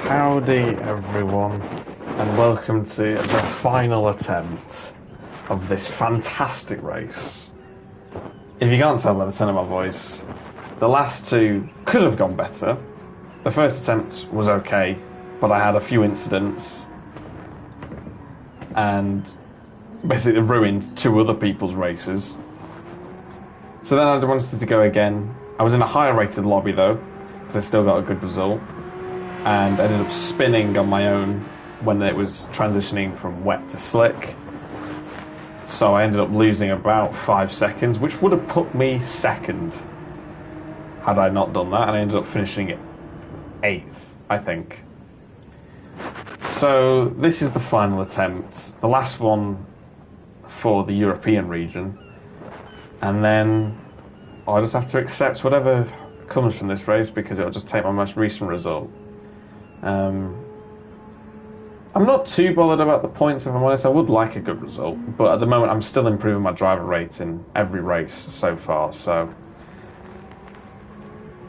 Howdy everyone, and welcome to the final attempt of this fantastic race. If you can't tell by the tone of my voice, the last two could have gone better. The first attempt was okay, but I had a few incidents and basically ruined two other people's races. So then I wanted to go again. I was in a higher rated lobby though, because I still got a good result, and ended up spinning on my own when it was transitioning from wet to slick. So I ended up losing about 5 seconds, which would have put me second had I not done that, and I ended up finishing it 8th, I think. So this is the final attempt, the last one for the European region, and then I'll just have to accept whatever comes from this race because it'll just take my most recent result. I'm not too bothered about the points, if I'm honest. I would like a good result, but at the moment I'm still improving my driver rate in every race so far, so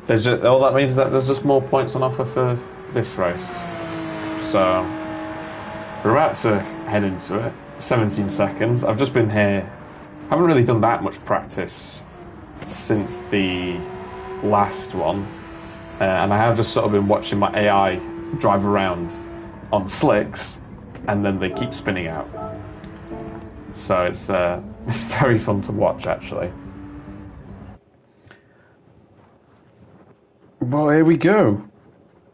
all that means is that there's just more points on offer for this race. So we're about to head into it. 17 seconds. I've just been here. Haven't really done that much practice since the last one, and I have just sort of been watching my AI drive around on slicks, and then they keep spinning out. So it's very fun to watch, actually. Well, here we go,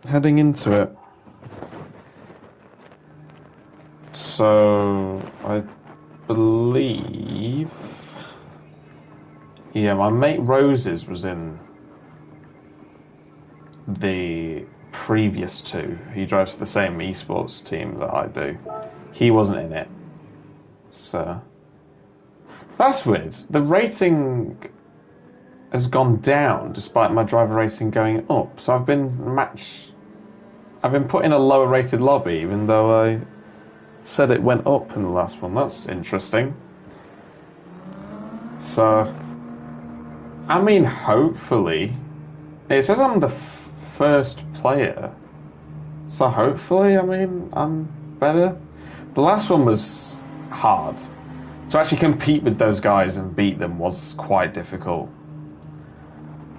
heading into it. So I believe, yeah, my mate Roses was in the previous two. He drives the same esports team that I do. He wasn't in it. So that's weird. The rating has gone down despite my driver rating going up. So I've been put in a lower rated lobby even though I said it went up in the last one. That's interesting. So I mean, hopefully it says I'm the first player, so hopefully, I mean, I'm better. The last one was hard. To actually compete with those guys and beat them was quite difficult.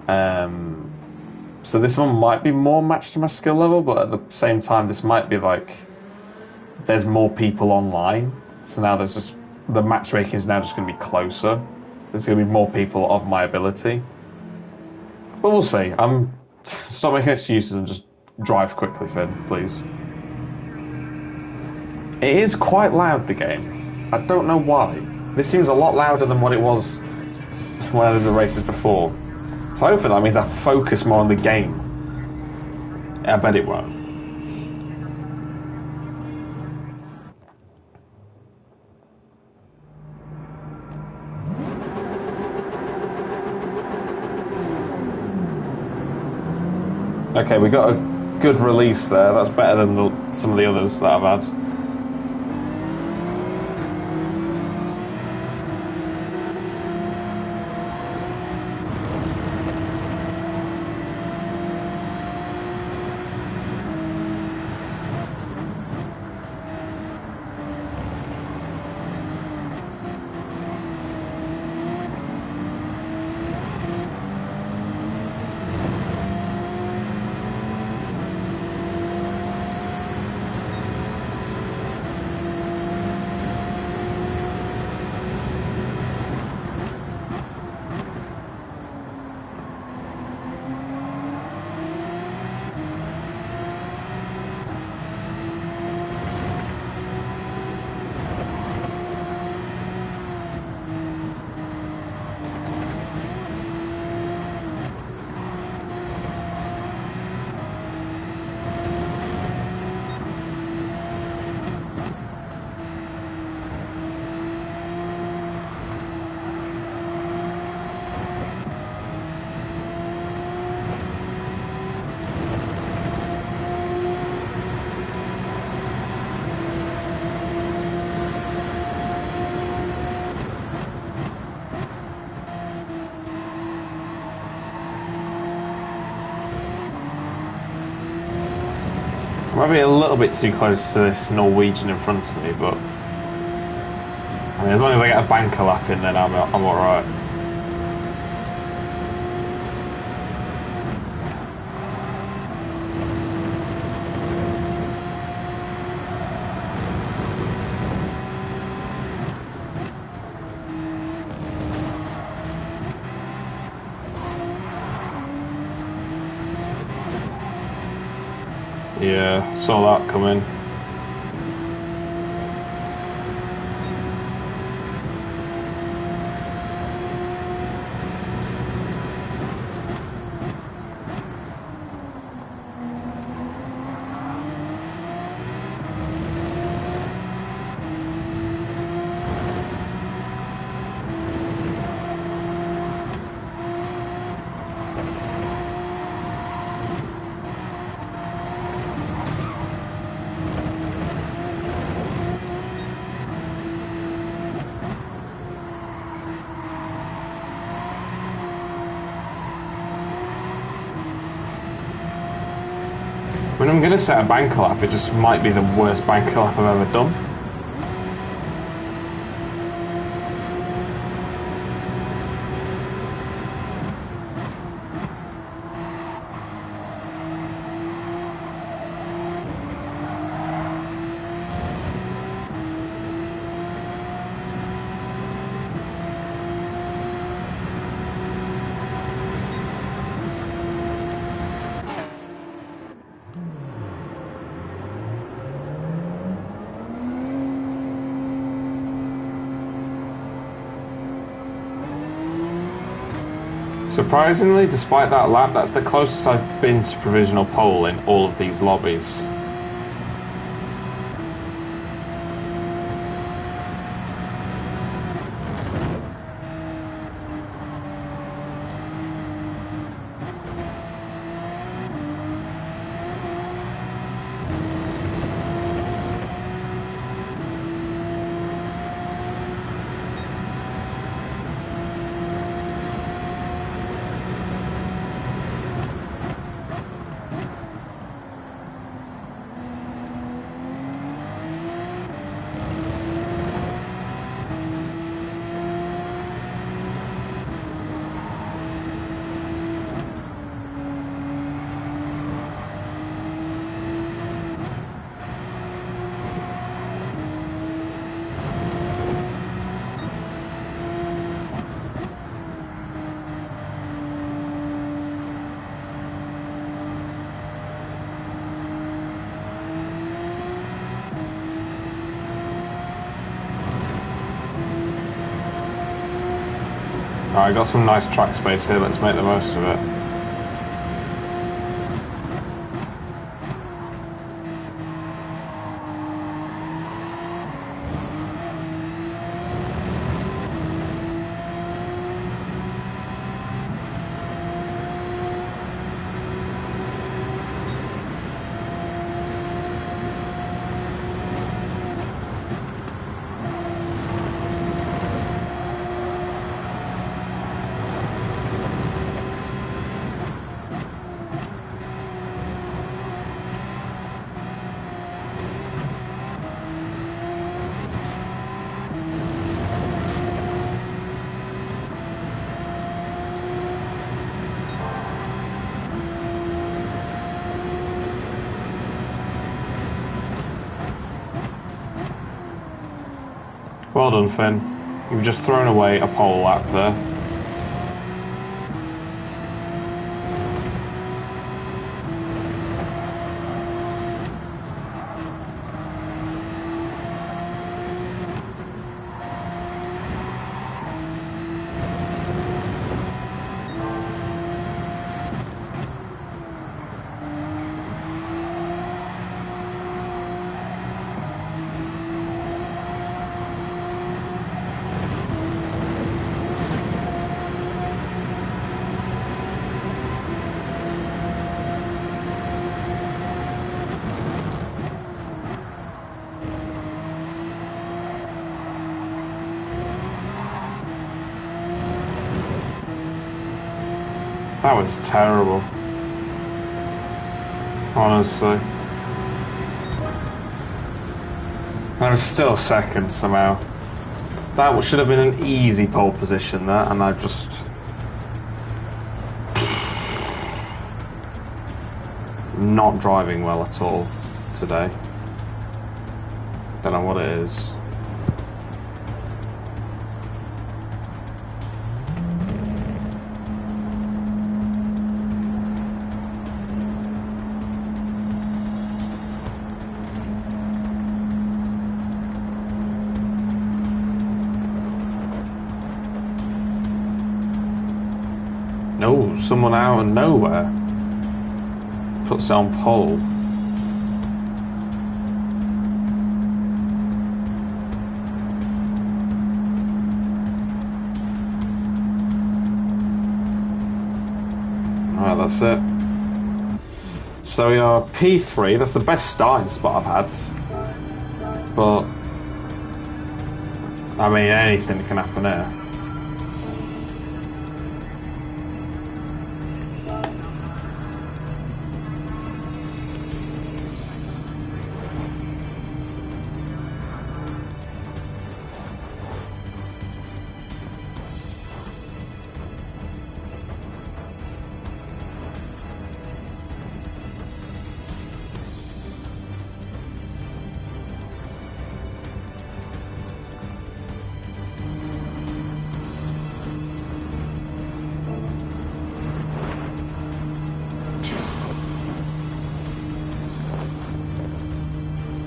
So this one might be more matched to my skill level, but at the same time, this might be like there's more people online, so now there's just the matchmaking is now just going to be closer. There's going to be more people of my ability, but we'll see. Stop making excuses and just drive quickly, Finn, please. It is quite loud, the game. I don't know why. This seems a lot louder than what it was when I did the races before. So hopefully that means I focus more on the game. I bet it won't. Okay, we got a good release there. That's better than some of the others that I've had. Might be a little bit too close to this Norwegian in front of me, but I mean, as long as I get a banker lap in, then I'm all right. Yeah, saw that coming. When I'm going to set a banker lap, it just might be the worst banker lap I've ever done. Surprisingly, despite that lap, that's the closest I've been to provisional pole in all of these lobbies. Alright, got some nice track space here, let's make the most of it. Well done, Finn. You've just thrown away a pole lap there. That was terrible. Honestly. I was still second somehow. That should have been an easy pole position there, and I just... not driving well at all today. Don't know what it is. No, someone out of nowhere puts it on pole. Alright, that's it. So we are P3, that's the best starting spot I've had. But, I mean, anything can happen here.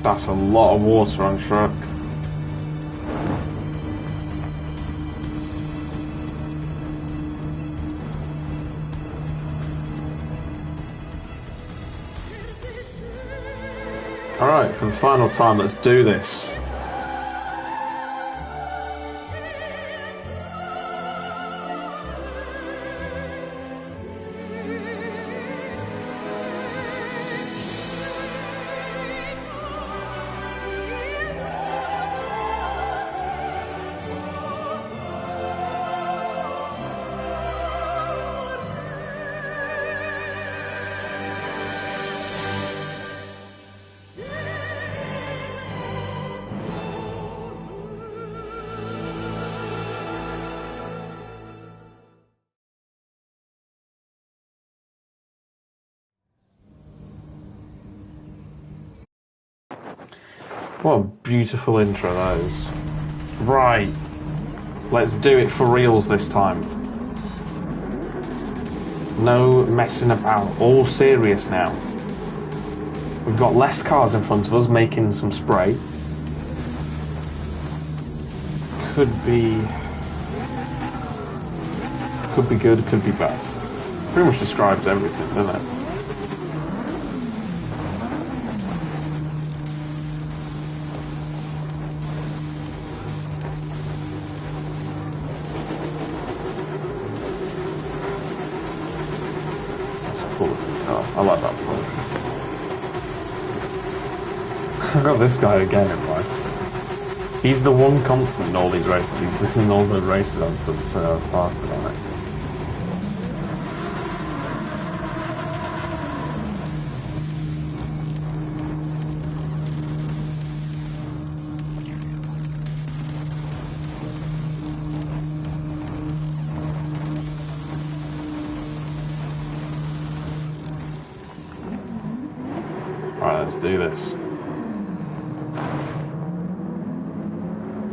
That's a lot of water on track. Alright, for the final time, let's do this. What a beautiful intro that is. Right, let's do it for reals this time. No messing about, all serious now. We've got less cars in front of us making some spray. Could be good, could be bad. Pretty much described everything, doesn't it? Oh, I like that approach. I got this guy again in mind. He's the one constant in all these races. He's been in all the races I've done so far tonight. Alright, let's do this.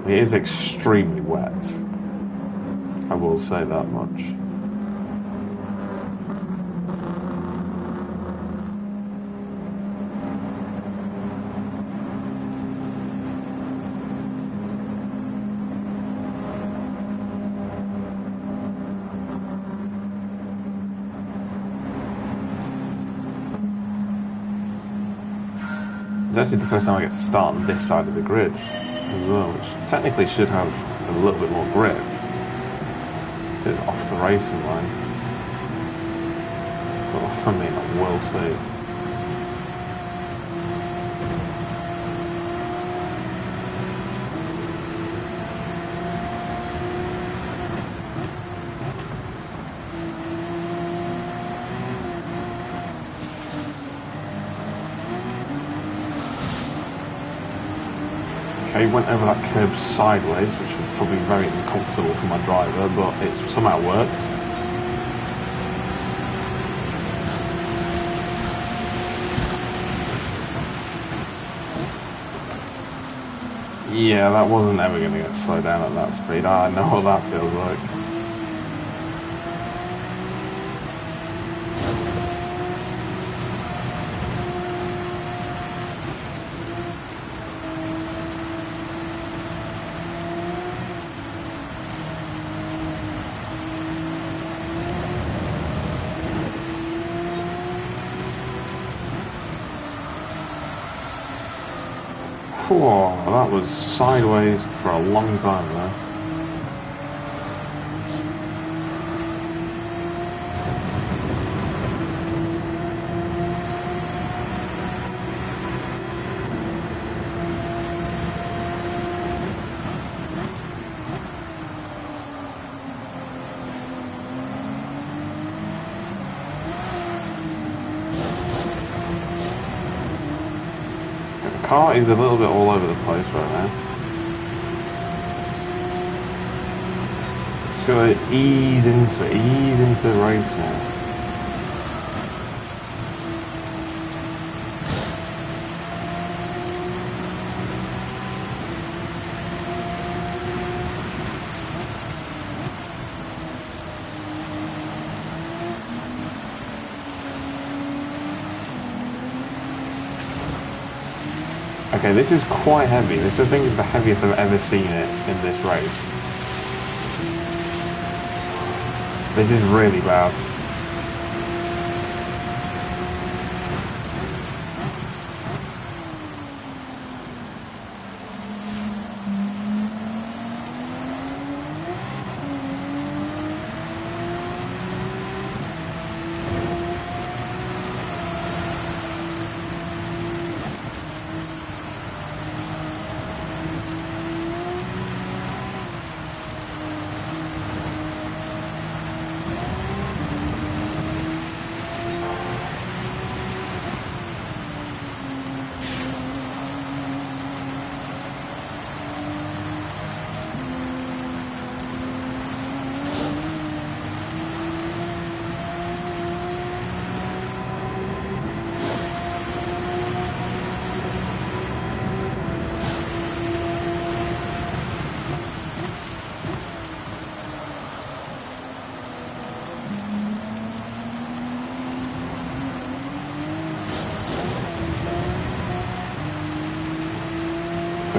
It is extremely wet. I will say that much. It's actually the first time I get to start on this side of the grid as well, which technically should have a little bit more grip. It's off the racing line. But I mean, I will see. Okay, went over that curb sideways, which was probably very uncomfortable for my driver, but it somehow worked. Yeah, that wasn't ever going to get slowed down at that speed. I know what that feels like. Whoa, that was sideways for a long time there. The car is a little bit all over the place right now. Just gotta ease into it, ease into the race now. Okay, this is quite heavy. This, I think, is the heaviest I've ever seen it in this race. This is really bad.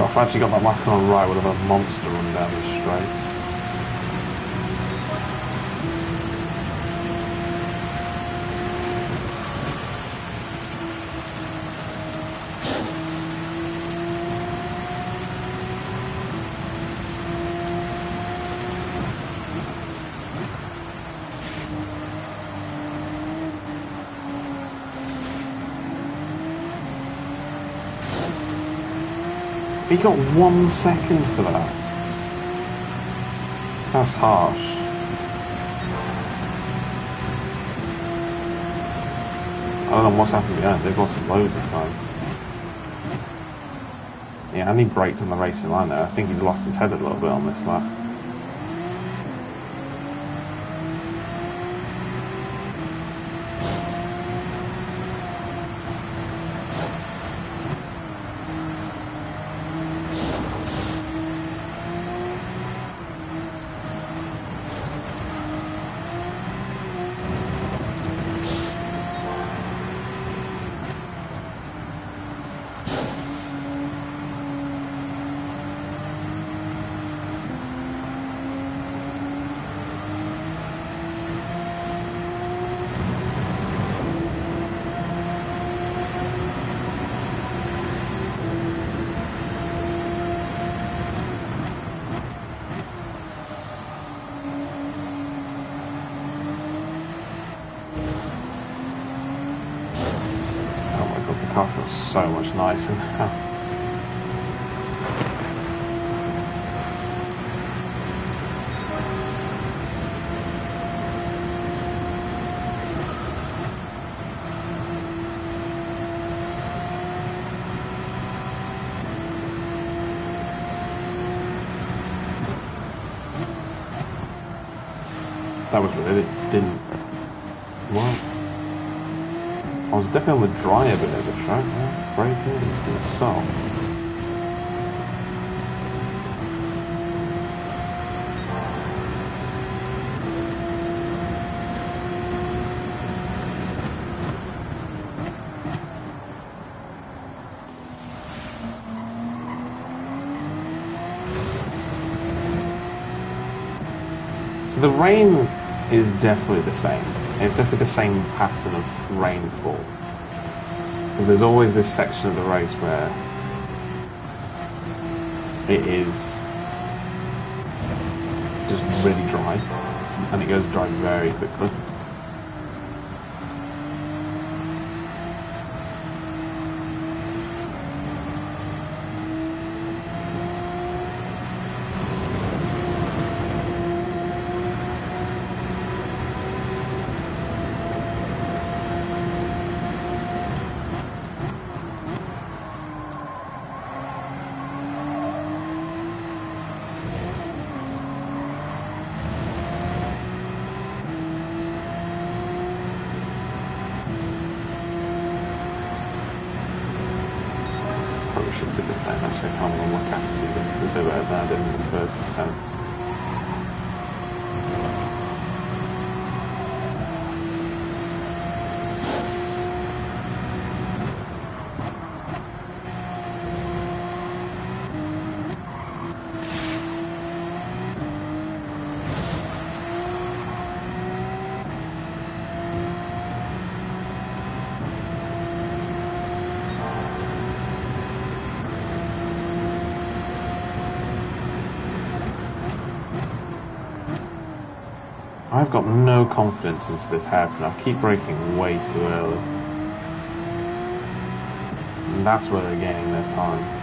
If I actually got that last car on right, I would have had a monster run down the straight. He got 1 second for that. That's harsh. I don't know what's happened behind. They've lost loads of time. Yeah, and he braked on the racing line there. I think he's lost his head a little bit on this lap. The car feels so much nicer now. That was weird. It didn't. What? I was definitely on the drier bit of the track. Yeah. Braking, it just didn't stop. So the rain is definitely the same. It's definitely the same pattern of rainfall. Because there's always this section of the race where it is just really dry, and it goes dry very quickly. Should be the same. Actually, I can't remember what category this is a bit better than I did in the first attempt. I've got no confidence into this hairpin. I keep braking way too early. And that's where they're gaining their time.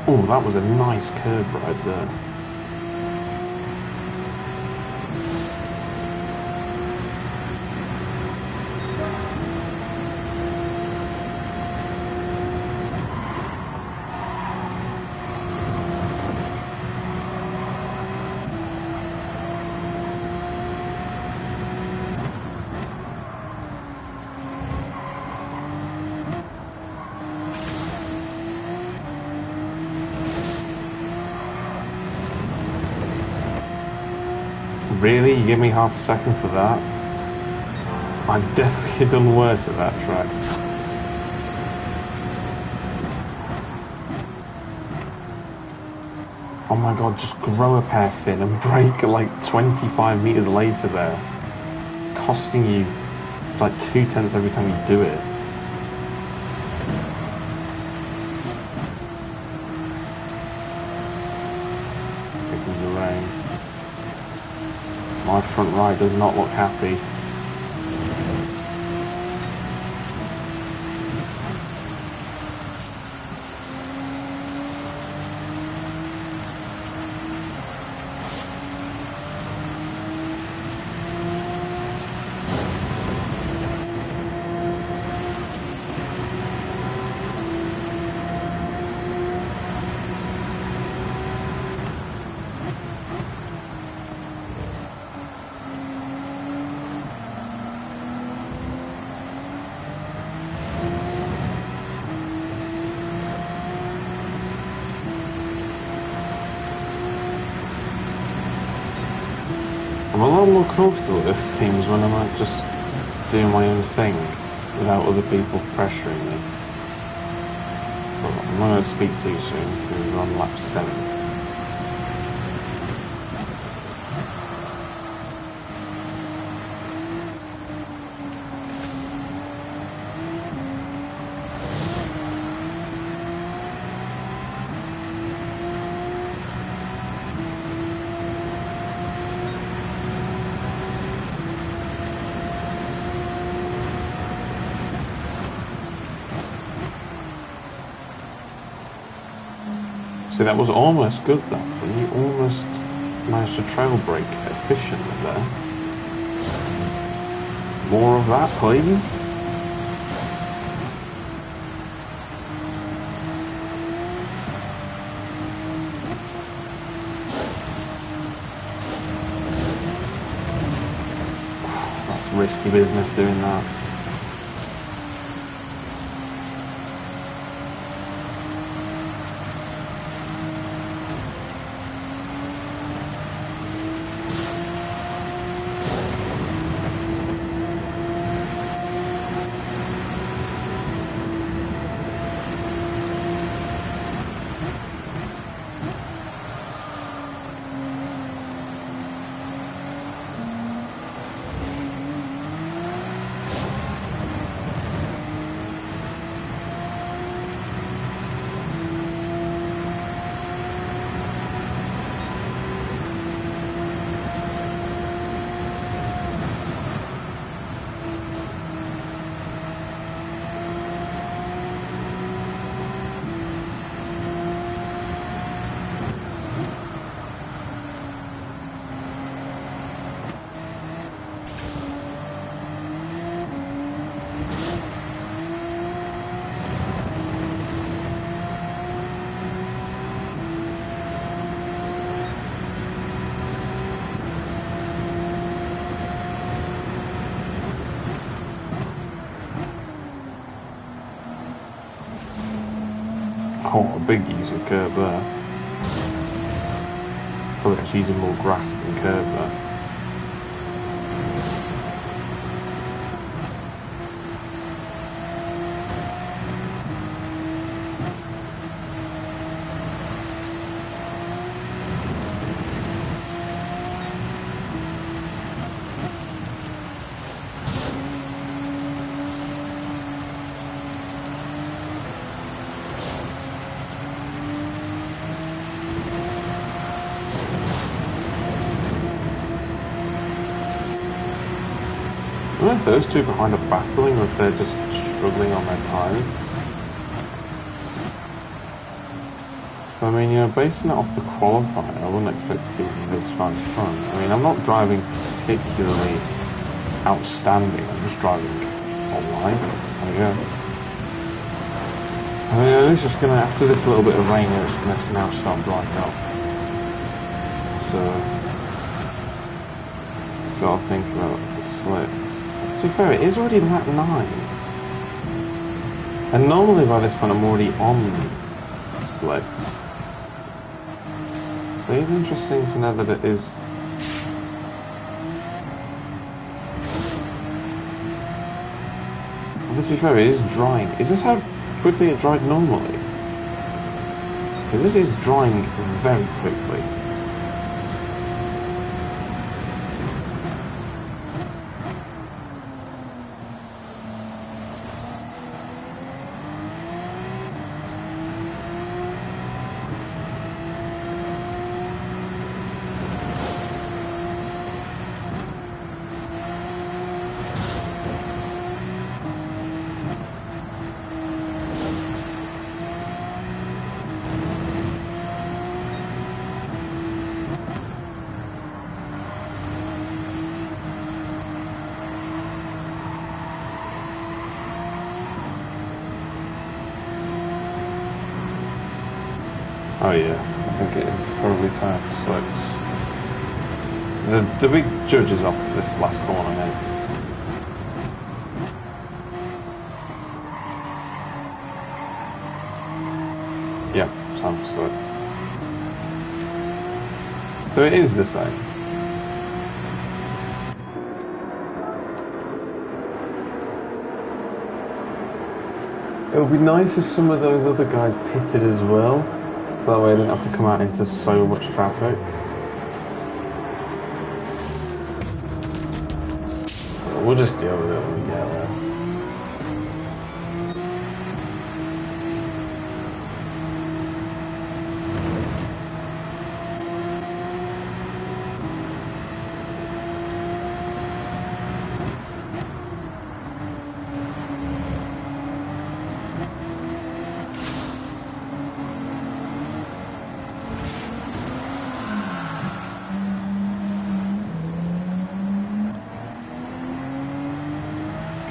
Oh, that was a nice curve right there. Really? You give me half a second for that? I've definitely done worse at that track. Oh my god, just grow a pair fin and brake like 25 metres later there. Costing you like 2/10 every time you do it. Here comes the rain. My front right does not look happy. I'm a lot more comfortable, it seems, when I'm like just doing my own thing without other people pressuring me. But I'm not going to speak too soon because we're on lap 7. See, that was almost good, that one. You almost managed to trail brake efficiently there. More of that, please. That's risky business doing that. Oh, a big use of curb there. Probably actually using more grass than curb there. I don't know if those two behind are battling or if they're just struggling on their tyres. But I mean, you know, basing it off the qualifier, I wouldn't expect to be this far in front. I mean, I'm not driving particularly outstanding, I'm just driving online, I guess. I mean, it's just gonna, after this little bit of rain, it's gonna now start drying up. So, gotta think about the slicks. To be fair, it is already lap 9. And normally by this point I'm already on slicks. So it's interesting to know that it is... Well, to be fair, it is drying. Is this how quickly it dried normally? Because this is drying very quickly. Oh yeah, I think it is probably time for slicks. The big judge is off this last corner now. Yeah, time for slicks. So it is the same. It would be nice if some of those other guys pitted as well. So that way I didn't have to come out into so much traffic. We'll just deal with it when we get there.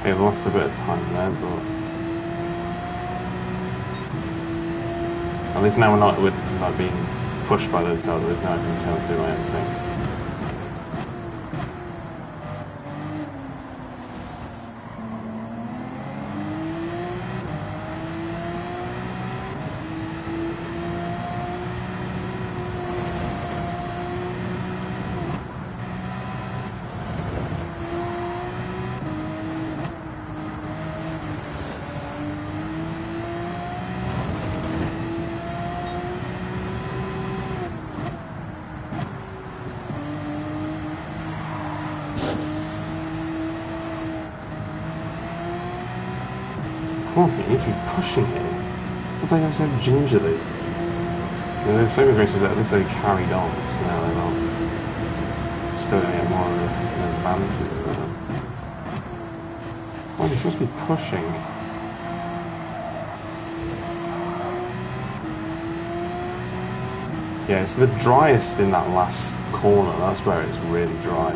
Okay, lost a bit of time there, but at least now we're not being pushed by those cars. At least now I can do anything. Come on, you need to be pushing it. What are they going so gingerly? I mean, the famous races, at least they carried on, so now they're not. Still going to get more of an advantage over them. Well, you're supposed to be pushing. Yeah, it's the driest in that last corner. That's where it's really dry.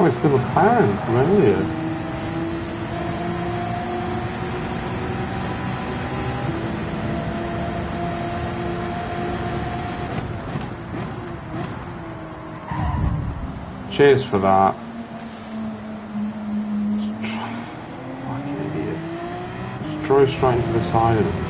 Oh, it's the McLaren from earlier. Cheers for that. Fucking idiot. Just drove straight into the side of him.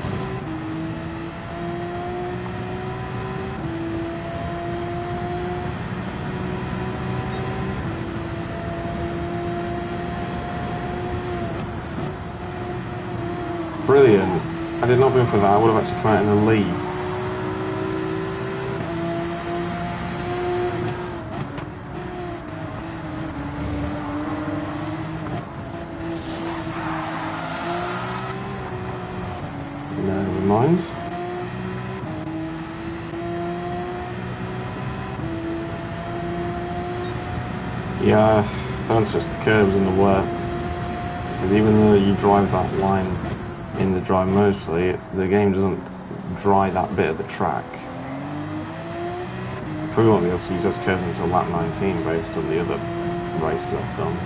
Brilliant. I did not go for that. I would have actually come out in the lead. Never mind. Yeah, don't trust the curbs in the work. Because even though you drive that line in the dry mostly, the game doesn't dry that bit of the track. You probably won't be able to use those curves until lap 19 based on the other races I've done.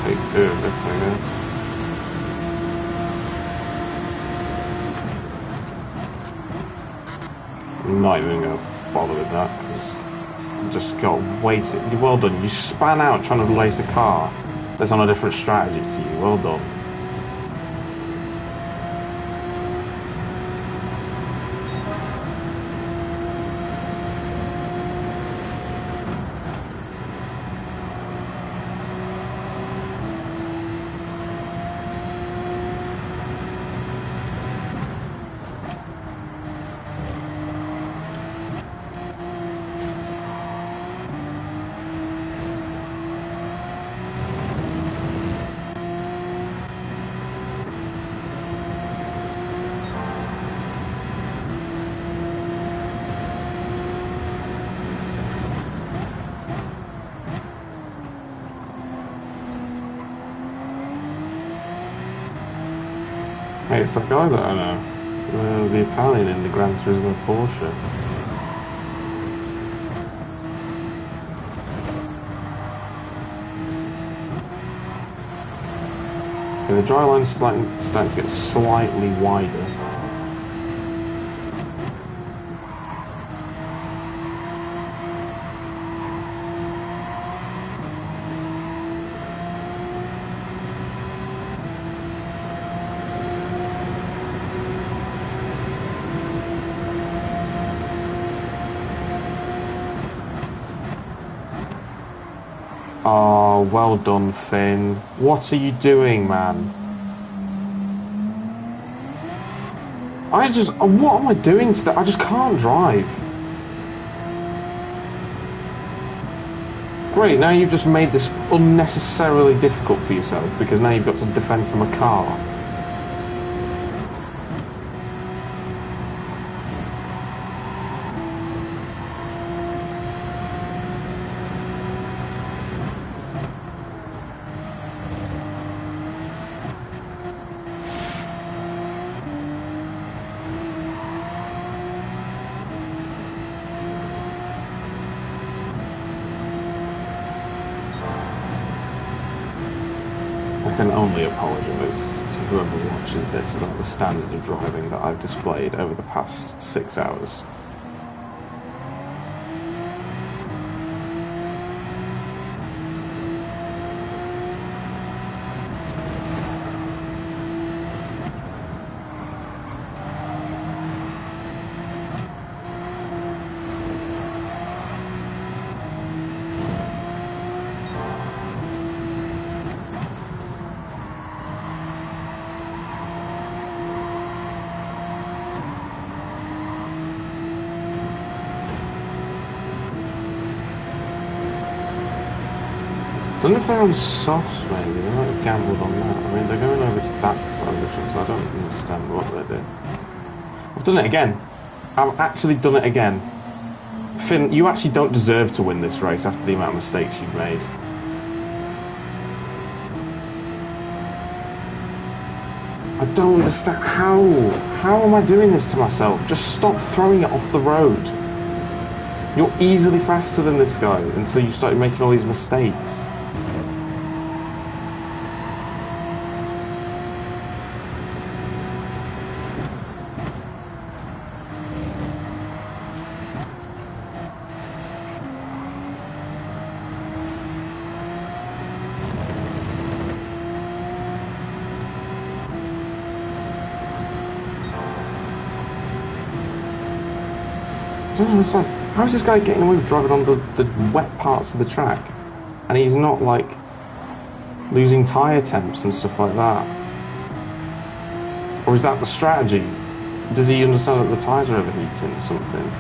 Take two of this, I guess. I'm not even going to bother with that because I just got way too. Well done. You span out trying to race a car that's on a different strategy to you. Well done. Hey, it's that guy that I know. The Italian in the Gran Turismo Porsche. Okay, the dry line's starting to get slightly wider. Oh, well done, Finn. What are you doing, man? What am I doing today? I just can't drive. Great, now you've just made this unnecessarily difficult for yourself because now you've got to defend from a car. I can only apologise to whoever watches this about the standard of driving that I've displayed over the past 6 hours. I don't know if they're on softs, maybe. They might have gambled on that. I mean, they're going over to that side of the track, so I don't understand what they're doing. I've done it again. I've actually done it again. Finn, you actually don't deserve to win this race after the amount of mistakes you've made. I don't understand. How am I doing this to myself? Just stop throwing it off the road. You're easily faster than this guy until you start making all these mistakes. I don't understand. How is this guy getting away with driving on the wet parts of the track? And he's not, like, losing tyre temps and stuff like that? Or is that the strategy? Does he understand that the tyres are overheating or something?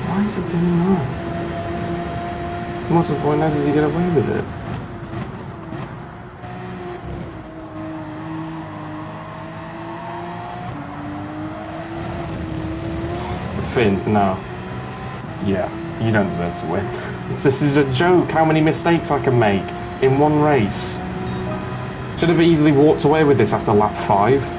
Why is he doing that? What's the point? How does he get away with it? Finn, no. Yeah, you don't deserve to win. This is a joke, how many mistakes I can make in one race. Should have easily walked away with this after lap 5.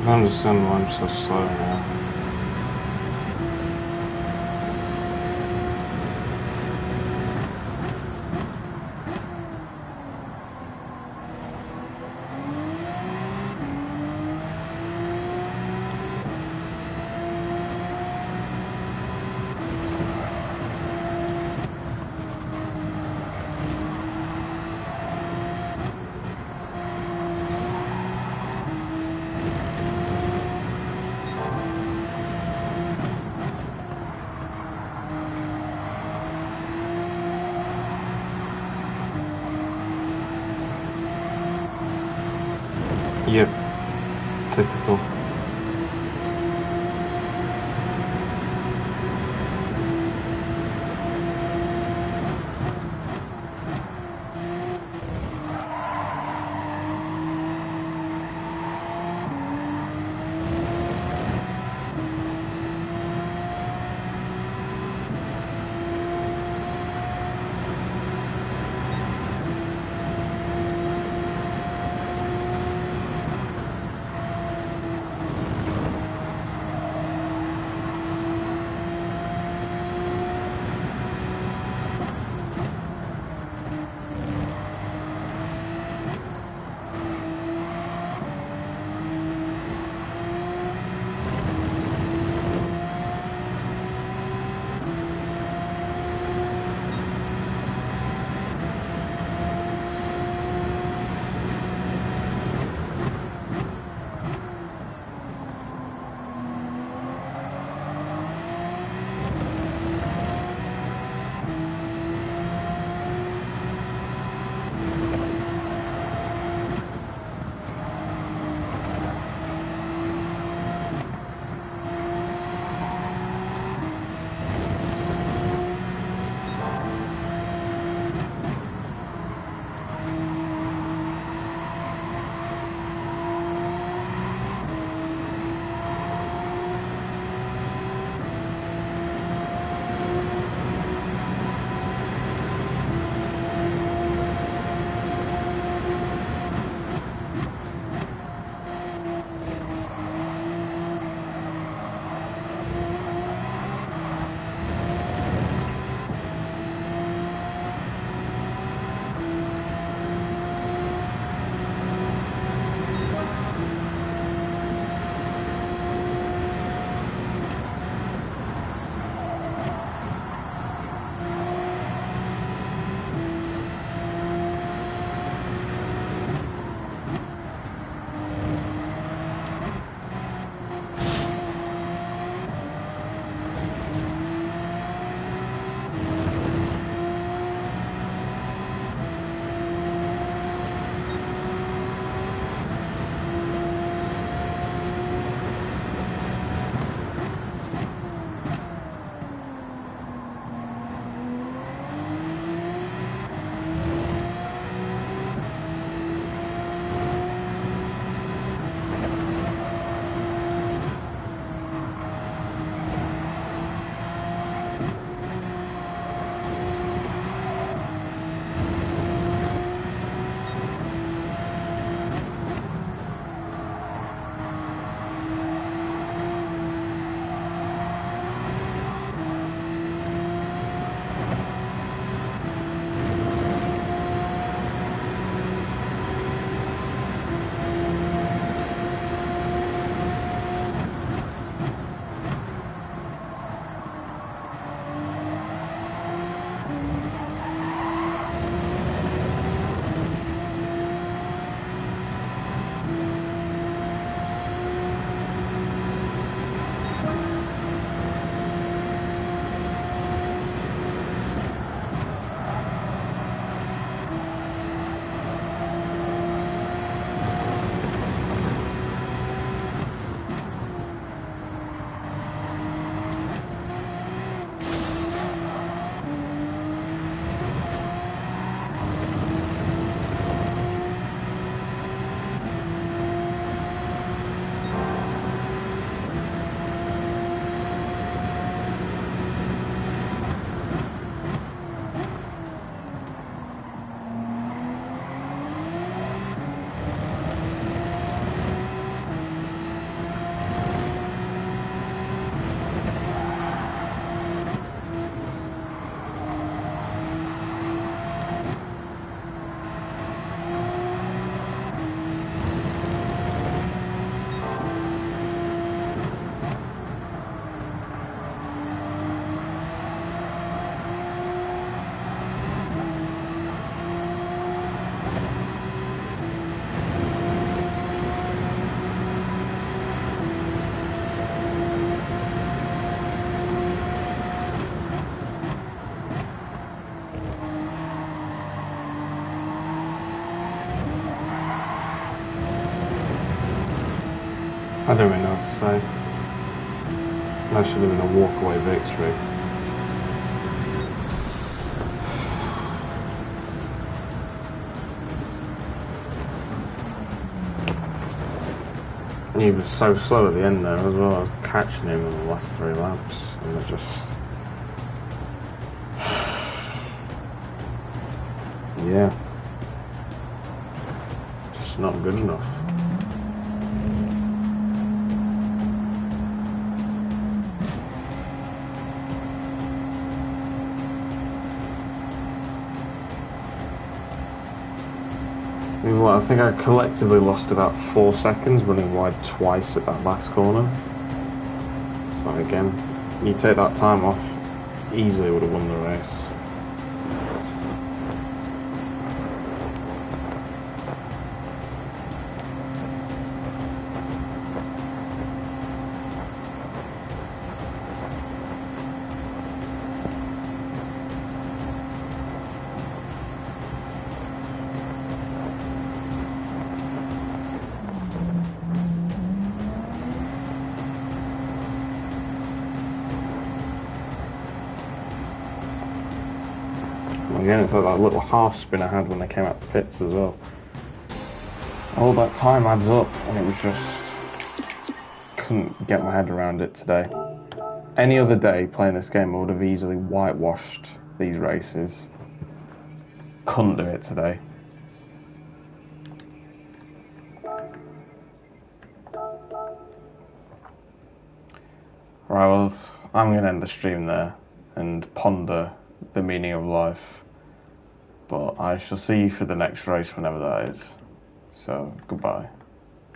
I understand why I'm so slow now. Yep, typical. today. That should have been a walkaway victory. And he was so slow at the end there as well. I was catching him in the last 3 laps, and it just... yeah. Just not good enough. Well, I think I collectively lost about 4 seconds running wide twice at that last corner. So again, you take that time off, easily would have won the race. Again, it's like that little half spin I had when I came out the pits as well. All that time adds up, and it was just... couldn't get my head around it today. Any other day playing this game, I would have easily whitewashed these races. Couldn't do it today. Right, well, I'm going to end the stream there and ponder the meaning of life. But I shall see you for the next race whenever that is. So, goodbye.